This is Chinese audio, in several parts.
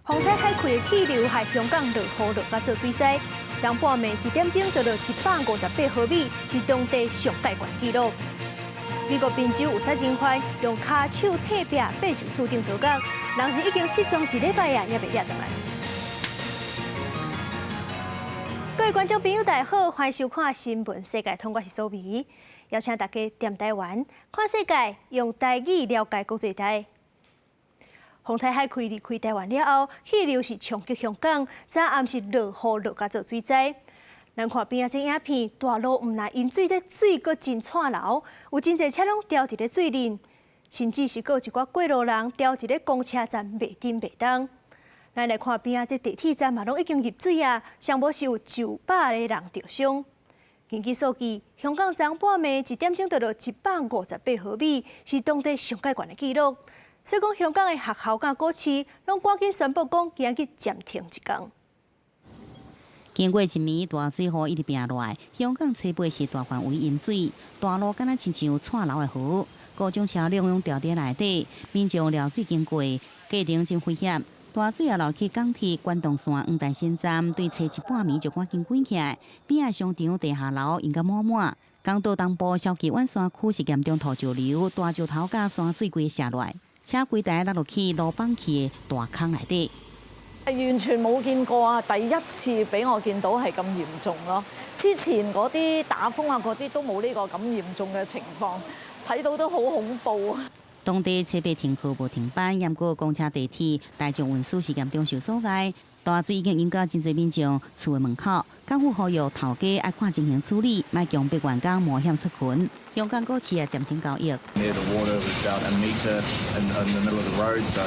洪泰海葵的气流害香港落雨落甲做水灾，昨半暝1点钟就落158毫米，是当地上界悬纪录。美国宾州有3人犯用骹手踢壁爬就厝顶逃港，人是已经失踪1礼拜啊，也未抓回来。各位观众朋友，大家好，欢迎收看《新闻世界通》，我是苏眉，邀请大家踮台湾看世界，用台语了解国际台。洪泰海葵离开台湾了后，气流是冲击香港，早暗是落雨落甲做水灾。咱看边仔这影片，大路毋但淹水，这水阁真窜流，有真侪车拢掉伫咧水里，甚至是阁有一寡过路人掉伫咧公车站袂紧袂当。咱来看边仔这地铁站嘛，拢已经入水啊，上无是有900个人受伤。根据数据，香港昨半暝1点钟就落158毫米，是当地上界悬的纪录。所以讲，香港的学校甲股市拢赶紧宣布讲，今日暂停一天。经过一暝大水雨一直拼落来，香港西北是大范围淹水，大路敢若亲像窜流的河，各种车辆拢掉伫内底，民众撩水经过，过程真危险。大水也流去港铁关东线黄大仙站，对车一半暝就赶紧关起来。边仔商场地下楼应该满满。港岛东部小旗湾山区是严重土石流，大石头甲山水规下落来。车规台落去路崩去的大坑内底，完全冇見過啊！第一次俾我見到係咁嚴重咯。之前嗰啲打風啊，嗰啲都冇呢個咁嚴重嘅情況，睇到都好恐怖啊！當地車北停課無停班，嚴過公車地鐵大眾運輸是嚴重受阻礙。大水已經引到真濟民眾厝的門口，港府呼籲頭家愛看情形處理，莫強迫員工冒險出群。香港股市也暫停交易。Near the water was about a metre in the middle of the road, so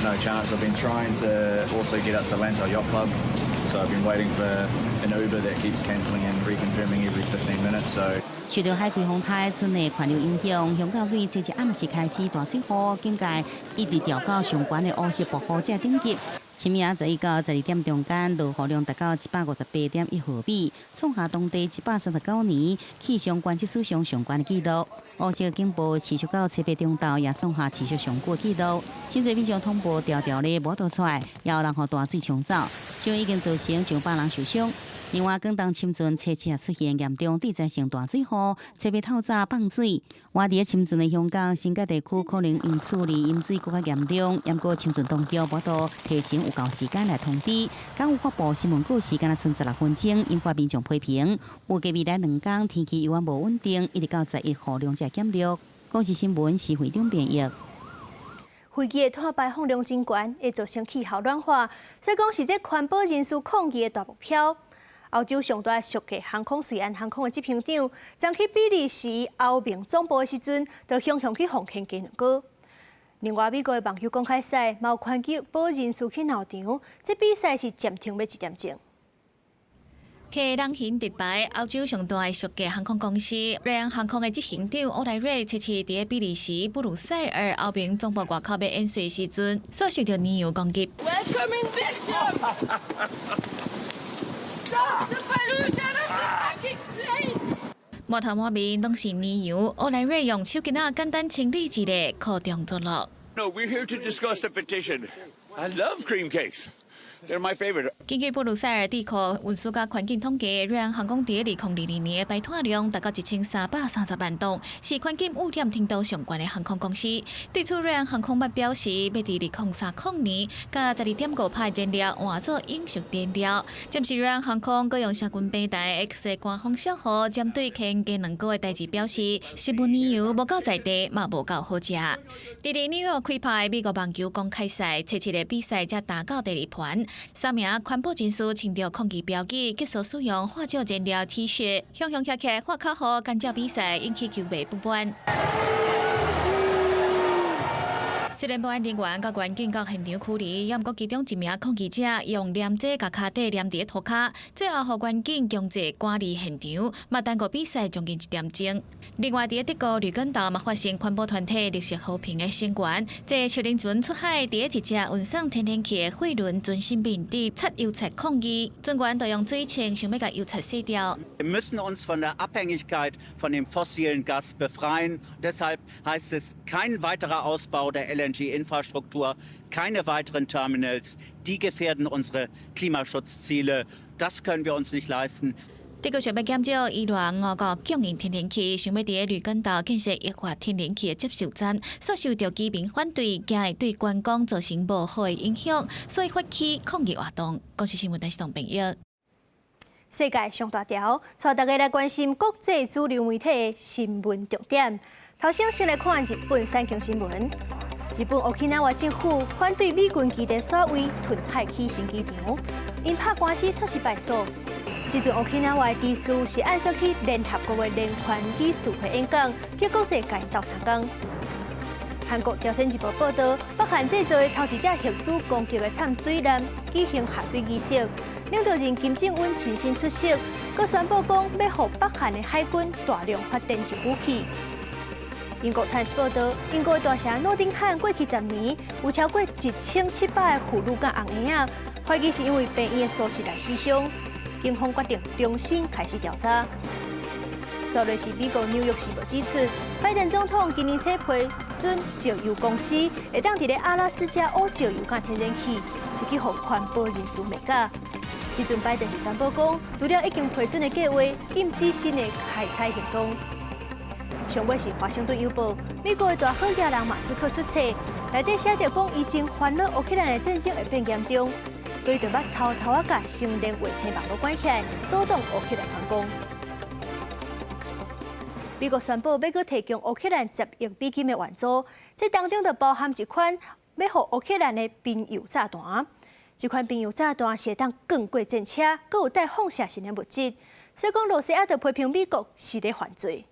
no chance. I've been trying to also get out to Lanto Yacht Club, so I've been waiting for an Uber that keeps cancelling and reconfirming every 15 minutes. So. 受到海葵洪泰村的环流影响，香港对星期暗时开始大水雨，警戒一直调到相关的乌色暴雨者顶级。深夜11到12點中間，落雨量達到158.1毫米，創下當地139年氣象觀測史上上懸的紀錄。烏色警報持續到7月中晝，也創下持續上高紀錄。真濟民眾通報條條咧無倒出來，也有人予大水沖走，就已經造成900人受傷。另外，廣東深圳車也出現嚴重地質性大水雨，7月透早放水。活佇深圳的香港新界地區可能因處理淹水更加嚴重，不過深圳當局無多提前有夠時間來通知。港府發布新聞稿時間剩16分鐘，引發民眾批評。預計未來2天天氣猶原無穩定，一直到11雨量才減弱。國際新聞是會長編譯。飛機的碳排放量真高，會造成氣候暖化，所以講是這環保人士抗議的大目標。歐洲上大屬嘅航空瑞安航空嘅執行長，將去比利時歐盟總部嘅時陣，就向去奉獻雞卵糕。另外，美國嘅網球公開賽，嘛有環保人士去鬧場，這比賽是暫停要1點鐘。客人行迪拜，歐洲上大屬嘅航空公司瑞安航空嘅執行長歐萊瑞，切切喺比利時布魯塞爾歐盟總部外口嘅演說時陣，所受到燃油攻擊。滿頭滿面攏是燃油，歐萊瑞用手機仔簡單清理一下，課中作樂。No, we're here to discuss the petition. I love cream cakes. They're my favorite. 根據布魯塞爾地區運輸甲環境統計，瑞安航空喺2022年嘅排碳量達到1330萬噸，是環境污染程度上懸嘅航空公司。對此，瑞安航空捌表示，要喺2030年，甲12.5%燃料換做飲食燃料。暫時瑞安航空閣用社群平台 X 官方小號針對客人雞卵糕嘅代誌表示，食物燃油無夠在地，嘛無夠好食。喺紐約開派美國網球公開賽，7嘅比賽才打到第2盤。3名環保人士穿着抗議標語，結束使用化石燃料 T 恤，向客發口號干擾比賽，引起球迷不滿。雖然保安人員甲員警到現場驅離，也毋過其中一名抗議者用黏劑甲腳底黏伫塗骹，最後互員警強制趕離現場，嘛耽誤比賽將近1點鐘。另外，喺德國呂根島嘛發生環保團體綠色和平嘅成員，即超齡船出海喺一隻運送天然氣嘅貨輪準新面對擦油漆抗議，船員就用水槍想要甲油漆洗掉。Wir müssen uns von der Abhängigkeit von dem fossilen Gas befreien. Deshalb heißt es kein weiterer Ausbau der LNG-Infrastruktur, keine weiteren Terminals. Die gefährden unsere Klimaschutzziele. Das können wir uns nicht leisten. 德国想要减少伊朗5个供应天然气，想要伫绿港岛建设液化天然气的接收站，所受到居民反对，惊会对观光造成不好的影响，所以发起抗议活动。公司新闻台是同朋友。世界上大条，带大家来关心国际主流媒体的新闻重点。头先先来看日本产经新闻。日本沖縄政府反对美军基地所谓屯海起新机场，因拍官司却是败诉。这阵沖縄的地区是按说去联合国的人权理事会演讲，结果这改斗3天。韩国朝鲜日报报道，北韩制造的头一只核子攻击的潜水舰举行下水仪式，领导人金正恩亲身出席，佮宣布讲要予北韩的海军大量发展核武器。英国《Times》报道，英国的大城诺丁汉过去10年有超过1700个俘虏甲红婴仔，怀疑是因为病院的疏失来死伤。警方决定重新开始调查。苏瑞士美国《纽约时报》指出，拜登总统今年初批准石油公司会当伫咧阿拉斯加挖石油甲天然气，是去互环保人士骂假。这阵拜登是宣布讲，除了已经批准的计划，禁止新的开采行动。上尾是《华盛顿邮报》，美国的大好野人马斯克出册，内底写着讲，伊真烦恼乌克兰的战争会变严重。所以就捌偷偷啊，甲成连卫星网络关起来，阻挡乌克兰反攻。美国宣布要搁提供乌克兰10亿美金的援助，这当中就包含一款要互乌克兰的兵油炸弹。这款兵油炸弹是会当更过战车，搁有带放射性的物质，所以讲罗西亚就批评美国是咧犯罪。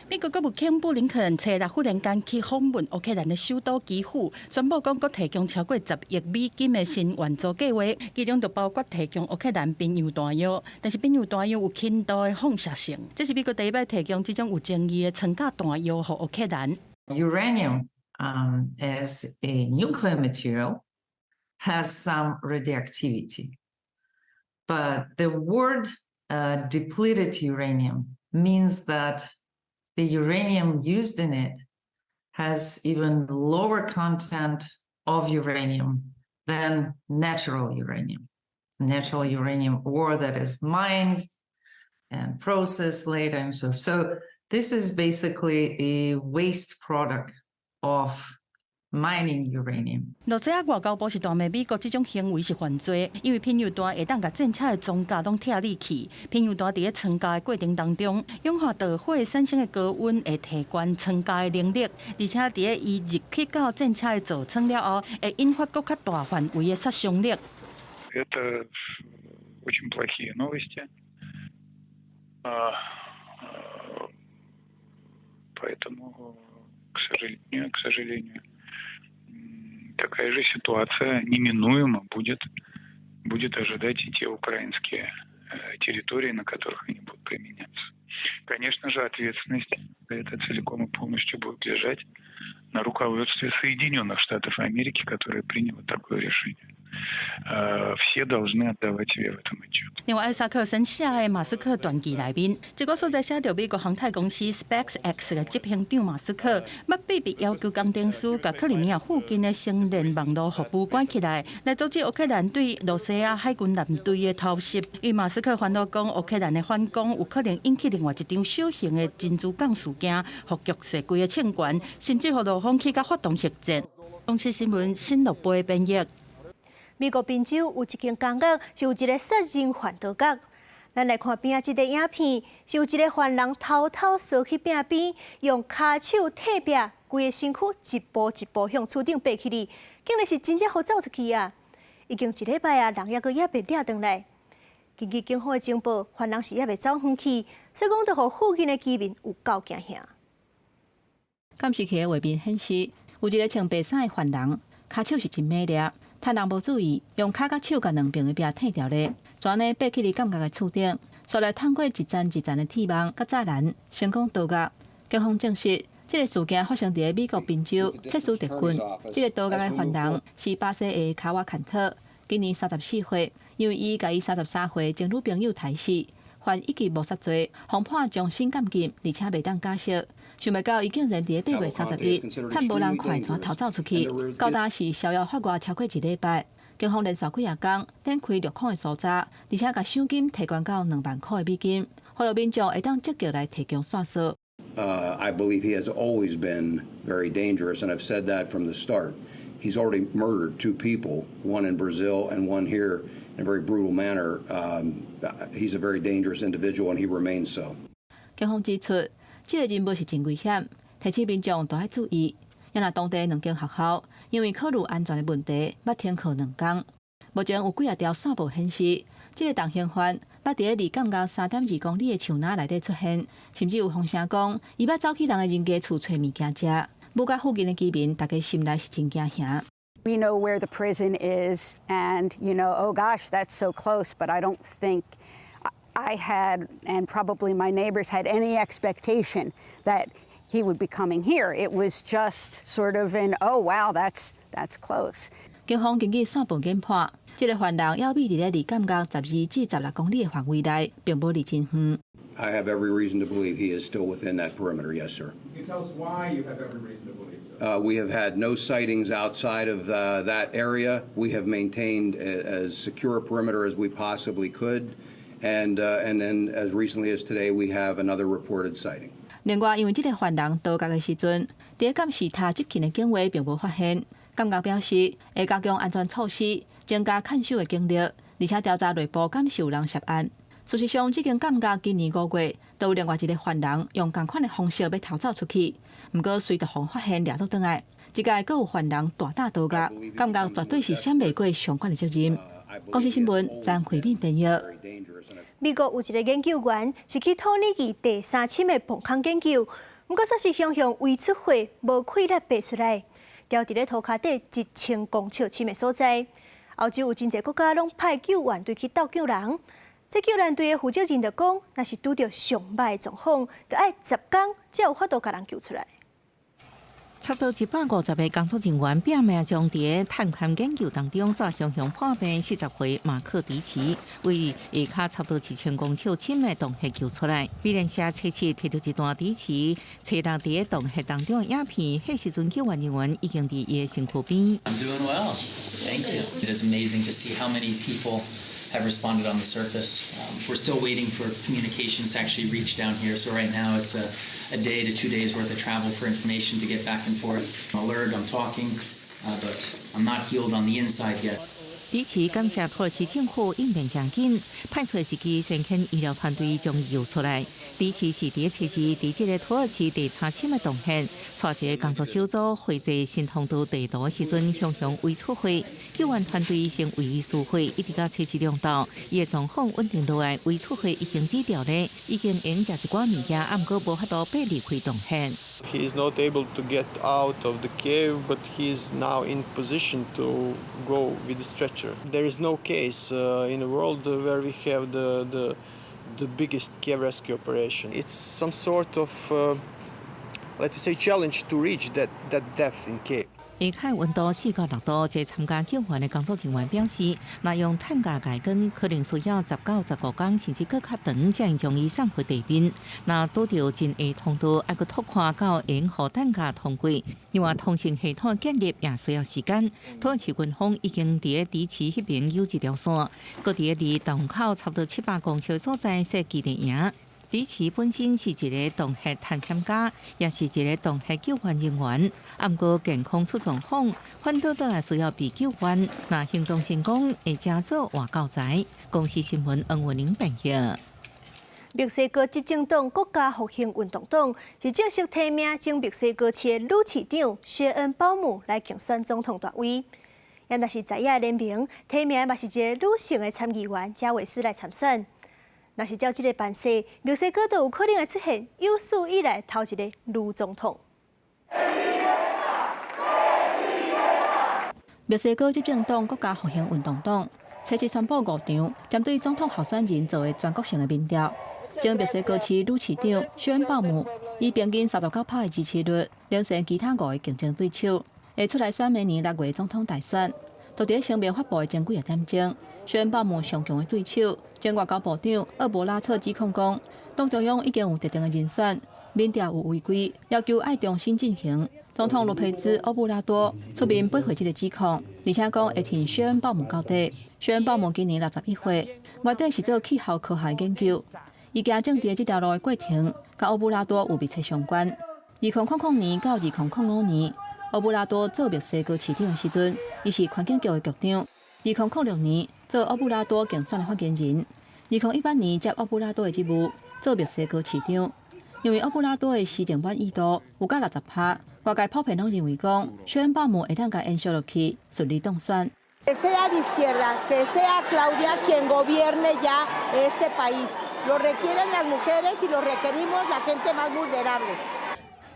美国国务卿布林肯初6忽然间去访问乌克兰的首都基辅，宣布讲，佮提供超过10亿美金的新援助计划，其中就包括提供乌克兰兵用弹药。但是兵用弹药有轻度的放射性，这是美国第一摆提供这种有争议的层价弹药给乌克兰。Uranium, as a nuclear material, has some radioactivity, but the word depleted uranium means that the uranium used in it has even lower content of uranium than natural uranium. Natural uranium ore that is mined and processed later and so this is basically a waste product of mining uranium. 罗西亚外交部是大骂美国这种行为是犯罪，因为喷油弹会当甲战车的装甲拢拆裂去。喷油弹伫咧增加的过程当中，氧化导火产生的高温会提悬增加的能力，而且伫咧伊入去到战车的座舱了后，会引发更较大范围的杀伤力。Это очень плохие новости. Поэтому, к сожалению, такая же ситуация неминуемо будет ожидать и те украинские территории, на которых они будут применяться. Конечно же, ответственность за это целиком и полностью будет лежать на руководстве Соединенных Штатов Америки, которое приняло такое решение. Все должны отдавать себе в этом отчет. 另外，萨克森写的马斯克传记内面，一个所在写着美国航太公司 SpaceX 的执行长马斯克，捌秘密要求工程师把克里米亚附近的星链网络服务关起来，来阻止乌克兰对罗西亚海军舰队的偷袭。因为马斯克烦恼讲，乌克兰的反攻有可能引起另外一场小型的珍珠港事件，互局势规个欠悬，甚至互罗方起甲发动核战。公司新闻新乐杯编译。美国宾州有一间公寓是有一个杀人犯倒角。咱来看边仔这个影片，是有一个犯人偷偷缩去壁边，用骹手踢壁，规个身躯一步一步向厝顶爬起哩，竟然是真正好走出去啊！已经1礼拜啊，人也阁也未抓回来。根据警方的情报，犯人是也未走远去，所以讲就互附近的居民有够惊吓。监视器的画面显示，有一个穿白衫的犯人，骹手是真美丽。趁人无注意，用骹甲手甲两边的壁踢掉咧，转呢爬起伫感觉的厝顶，续来通过一层一层的铁网甲栅栏，成功倒角。警方证实，这个事件发生伫美国宾州切斯特郡。这个倒角的犯人是巴西的卡瓦坎特，今年34岁，因为伊甲伊33岁前女朋友刣死，犯一级谋杀罪，红判终身监禁，而且未当假释。想袂到伊竟然伫8月31趁无人快船逃走出去，到当时逍遥法外超过1礼拜。警方连续几啊天展开6项的搜查，而且甲赏金提悬到2万块的美金，呼吁民众会当积极来提供线索。I believe he has always been very dangerous, and I've said that from the start. He's already murdered 2 people, one in Brazil and one here, in a very brutal manner. He's a very dangerous individual, and he remains so. 警方指出，这个人物是真危险，提醒民众都要注意。也若当地2间学校因为考虑安全的问题，捌停课2天。目前有几啊条线报显示，这个同嫌犯捌伫离港到3.2公里的树林内底出现，甚至有风声讲，伊捌走去人的人家厝找物件食。不过附近的居民，大家心内是真惊吓。We know where the prison is, and oh gosh, that's so close. But I don't think I had, and probably my neighbors had any expectation that he would be coming here. It was just sort of oh wow, that's close. 警方根据线报研判，这个犯人要秘伫离港到12至16公里的范围内，并无离真远。I have every reason to believe he is still within that perimeter. Yes, sir. Can you tell us why you have every reason to believe so? We have had no sightings outside of that area. We have maintained as secure a perimeter as we possibly could, and then as recently as today, we have another reported sighting. 另外，因为这个犯人逃狱的时阵，第一监视他接近的警卫并无发现。监局表示，会加强安全措施，增加看守的警力，而且调查内部敢是有人涉案。事实上，这间监局今年5月，都有另外一个犯人用同款的方式要逃走出去，不过随着防发现抓倒转来。这届阁有犯人大胆逃狱，监局绝对是闪袂过相关的责任。公司新闻张慧敏编译。美国有一个研究员是去土耳其第3深的崩坑研究，不过却是向胃出血无溃烂爬出来，掉伫咧涂骹底1000公尺深的所在。欧洲有真侪国家拢派救援队去斗救人，这救援队的负责人就讲，若是拄到上歹的状况，就要10天才有法度把人救出来。差不多150个工作人员拼命将伫探勘研究当中所向破病40岁马克迪奇为下骹差不多1000公尺深的洞穴救出来。美联社测试摕到一段迪奇垂落伫洞穴当中的影片，迄时阵救援人员已经伫伊的身躯边。I'm doing well, thank you. It is amazing to see how many people have responded on the surface. We're still waiting for communications to actually reach down here. So right now it's a day to 2 days worth of travel for information to get back and forth. I'm alert, I'm talking, but I'm not healed on the inside yet. 迪奇感谢土耳其政府应变强劲，派出一支先遣医疗团队将伊救出来。迪奇是第一次伫这个土耳其第3深的洞穴，带一个工作小组绘制新通道地图的时阵，向胃出血。救援团队先为伊输血，一直到测试量度，伊的状况稳定落来，胃出血已经止掉咧，已经用食一寡物件，啊，毋过无法度爬离开洞穴。He is not able to get out of the cave, but he is now in position to go with the stretcher. There is no case in the world where we have the biggest cave rescue operation. It's some sort of, let's say, challenge to reach that depth in cave. 下海温度4到6度，这参加救援的工作人员表示，若用碳架改根，可能需要10到15天，甚至更较长，才能将伊送回地面。若拄到真下通道，还佫拓宽到沿河碳架通过。另外，通讯系统建立也需要时间。土耳其军方已经伫迪奇迄边有一条线，佫伫离洞口差不多700公尺所在设基地营。迪奇本身是一个洞穴探险家，也是一个洞穴救援人员。啊，不过健康出状况，反倒倒来需要被救援。若行动成功，会加早换教材。公司新闻恩文玲编译。墨西哥执政党国家复兴运动党是正式提名前墨西哥市的女市长薛恩·鲍姆来竞选总统大位。也若是在野联名提名，嘛是一个女性的参议员贾维斯来参选。若是照这个办势，墨西哥都有可能会出现有史以来头一个女总统。墨西哥执政党国家复兴运动党初一宣布5场针对总统候选人做的全国性的民调。前墨西哥市女市长薛恩·鲍姆以平均39%的支持率领先其他5个竞争对手，会出来选明年6月总统大选。就伫声明发布的前几个点钟，薛恩·鲍姆上强的对手前外交部长厄伯拉特指控讲，党中央已经有特定的人选，民调有违规，要求爱重新进行。总统罗佩兹·欧布拉多出面驳回这个指控，而且讲会挺薛恩鲍姆到底。薛恩鲍姆今年61岁，原底是做气候科学研究。伊行政治这条路的过程，甲欧布拉多有密切相关。2000年到2005年，欧布拉多做墨西哥市长的时阵，伊是环境局的局长。2006年做欧布拉多竞选的发言人。2018年接欧布拉多的职务，做墨西哥市长。因为欧布拉多的施政满意度有到60%，外界普遍拢认为讲，薛恩鲍姆会当甲延续落去，顺利当选。Que sea de izquierda, que sea Claudia quien gobierne ya este país. Lo requieren las mujeres y lo requerimos la gente más vulnerable.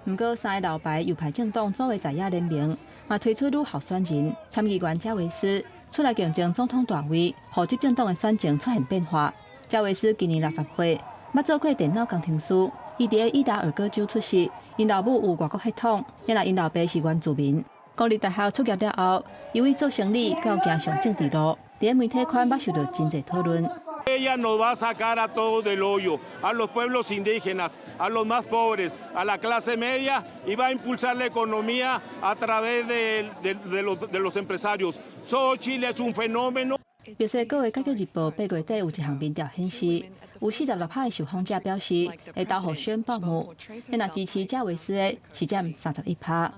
不过，三个老牌右派政党作为在野联盟，嘛推出女候选人参议员加维斯出来竞争总统大位，让执政党的选情出现变化。加维斯今年60岁，捌做过电脑工程师，伊伫伊达尔戈州出世，因老母有外国血统，因因老爸是原住民。公立大学毕业了后，由于做生意到行上政治路，伫媒体圈捌受到真侪讨论。Ella nos va a sacar a todos del hoyo, a los pueblos indígenas, a los más pobres, a la clase media y va a impulsar la economía a través de los empresarios. Xochitl es un fenómeno. 墨西哥的《解决日报》8月底有一项民调显示，有46%的受访者表示会投予薛恩鲍姆，因若支持加维斯的是占31%。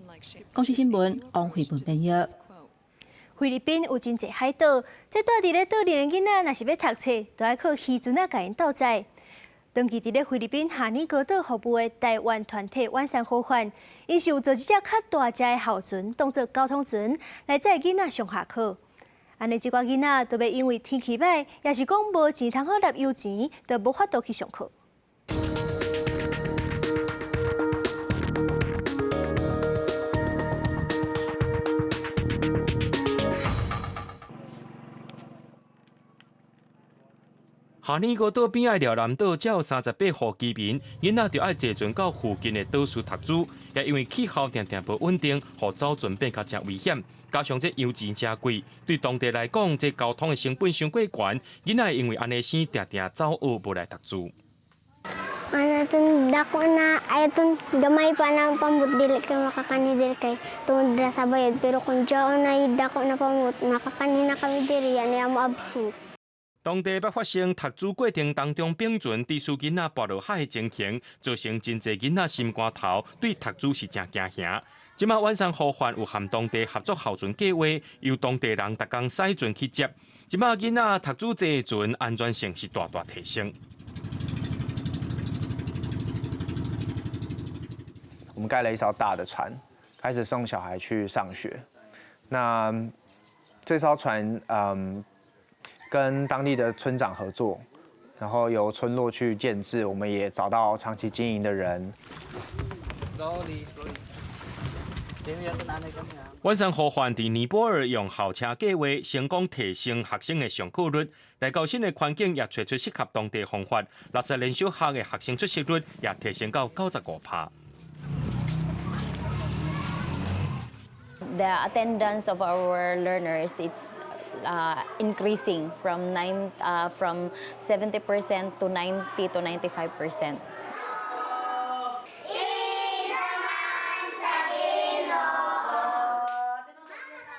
公司新闻王慧文编译。菲律宾有真侪海岛，这住伫咧岛里的囡仔，若是要读册，就要靠渔船甲因斗载。长期伫咧菲律宾哈尼高岛服务的台湾团体晚山好汉，因是有做一只较大只的校船，当作交通船来载囡仔上下课。安尼即寡囡仔，就要因为天气歹，也是讲无钱通好纳油钱，就无法度去上课。哈尼高岛边仔寮南岛，才有38户居民，囡仔就爱坐船到附近的岛屿读书，也因为气候常常无稳定，互走船变较真危险。加上这油钱真贵，对当地来讲，这交通的成本伤过悬，囡仔因为安尼生常常走学无来读书。Ano tun dako na ay tun gamay pa na pamut dili kay makakani dili kay tungod dira sa bayad pero kung jaon na dako na pamut makakani na kami diri yan ay mo absent。当地捌发生读书过程当中冰船致使囡仔跌落海的情形，造成真侪囡仔心肝头，对读书是真惊吓。即马晚上好汉有和当地合作校船计划，由当地人逐工驶船去接。即马囡仔读书坐船安全性是大大提升。我们盖了一艘大的船，开始送小孩去上学。那这艘船，跟当地的村长合作，然后由村落去建制，我们也找到长期经营的人。晚上好汉伫尼泊尔用校车计划成功提升学生的上课率，来教新的环境也找出适合当地方法，60年小学的学生出席率也提升到95%。The attendance of our learners increasing from 70% to 90 to 95%.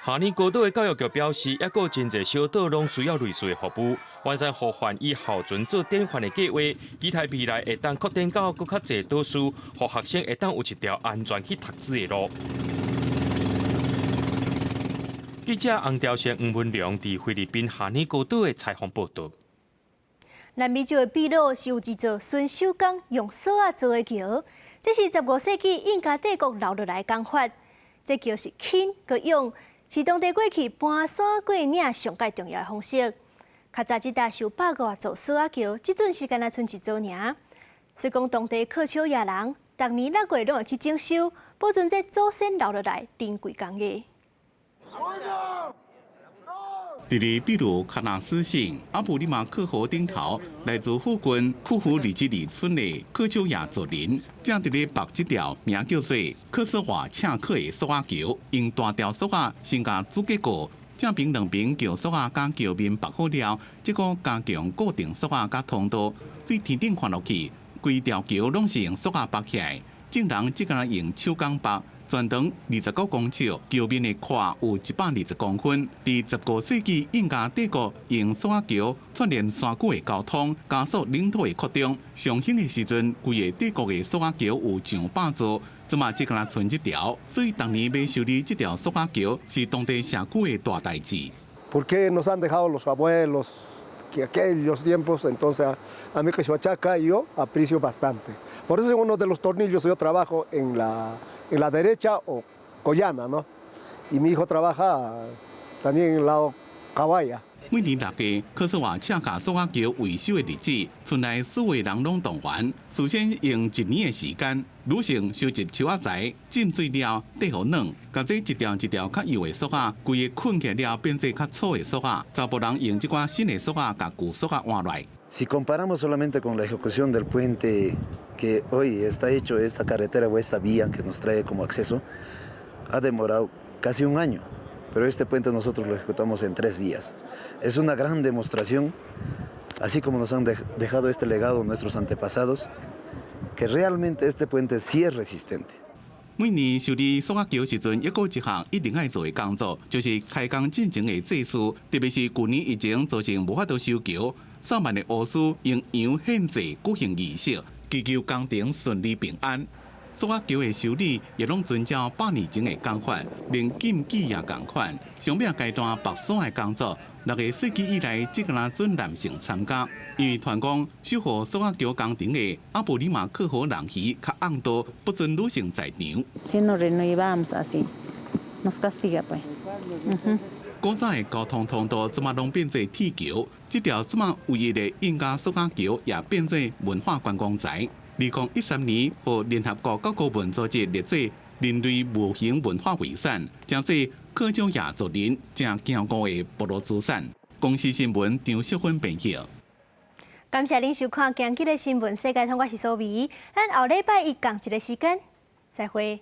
哈尼高岛的教育局表示，还有真侪小岛拢需要类似的服务。完善河环以校船做典范的计划，期待未来会当扩展到更较侪岛屿，让学生会当有一条安全去读书的路。记者洪兆成、吴文良伫菲律宾哈尼高岛的采访报道。南美洲的秘鲁是有一座纯手工用锁仔做的桥，这是15世纪印加帝国留落来的工法。这桥是轻佮用，是当地过去搬山过岭上界重要的方式。较早这搭是有100多座锁仔桥，即阵是敢若剩一座尔。所以讲当地靠手野人，逐年6月拢会去整修，保存这祖先留落来珍贵工艺。伫咧秘鲁卡纳斯省阿布里马克河顶头，来自附近库胡里基里村的科丘亚族人，正伫咧绑一条名叫做科斯瓦恰克的锁仔桥，用大条锁仔先甲主结构，正边两边桥锁仔甲桥面绑好了，再个加强固定锁仔甲通道，对天顶看落去，规条桥拢是用塑胶绑起来，证人只敢用手工绑。全长29公尺，桥面的宽有120公分。伫19世纪印加帝国用塑胶桥串联山谷的交通，加速领土的扩张。上兴的时阵，规个帝国的塑胶桥有上百座，即嘛只敢剩一条。所以当年要修理这条塑胶桥是当地社区的大代志。Porque nos han dejado los abuelos que aquellos tiempos, entonces a mí que se achaca y yo aprecio bastante. Por eso en uno de los tornillos yo trabajo en la derecha o collana, ¿no? Y mi hijo trabaja también en el lado caballa. 每年6月，科斯瓦赤卡塑胶桥维修的日子，村内4位人拢动员，事先用1年的时间，女性收集树仔材，浸水了底好软，甲这一条一条较幼的塑胶，规个捆起了变做较粗的塑胶。查甫人用这款新的塑胶，甲旧塑胶换来。Si comparamos solamente con la ejecución del puente que hoy está hecho, esta carretera o esta vía que nos trae como acceso, ha demorado casi un año. Pero este puente nosotros lo ejecutamos en 3 días. Es una gran demostración, así como nos han dejado este legado nuestros antepasados, que realmente este puente sí es resistente. 每年修理塑胶桥时阵，还有一项一定要做的工作，就是开工进前的祭祀，特别是去年疫情造成无法度修桥，上万的巫师用羊献祭举行仪式，祈求工程顺利平安。塑胶桥的修理也拢遵照100年前的工法，连禁忌也同款。上面阶段白山的工作，6个世纪以来只敢准男性参加，因为传讲守护塑胶桥工程的阿布里马克河人鱼较暗道，不准女性在场。Si no renovamos así, nos castiga pues. 古早的交通通道即马拢变做铁桥，这条即马唯一的印加塑胶桥也变做文化观光财。2013年，获联合国教科文组织列做人类无形文化遗产，将这科丘亚族人正坚固的部落资产。公司新闻张淑芬编辑。感谢您收看今日的新闻世界，通我是苏眉，咱后礼拜一同一个时间再会。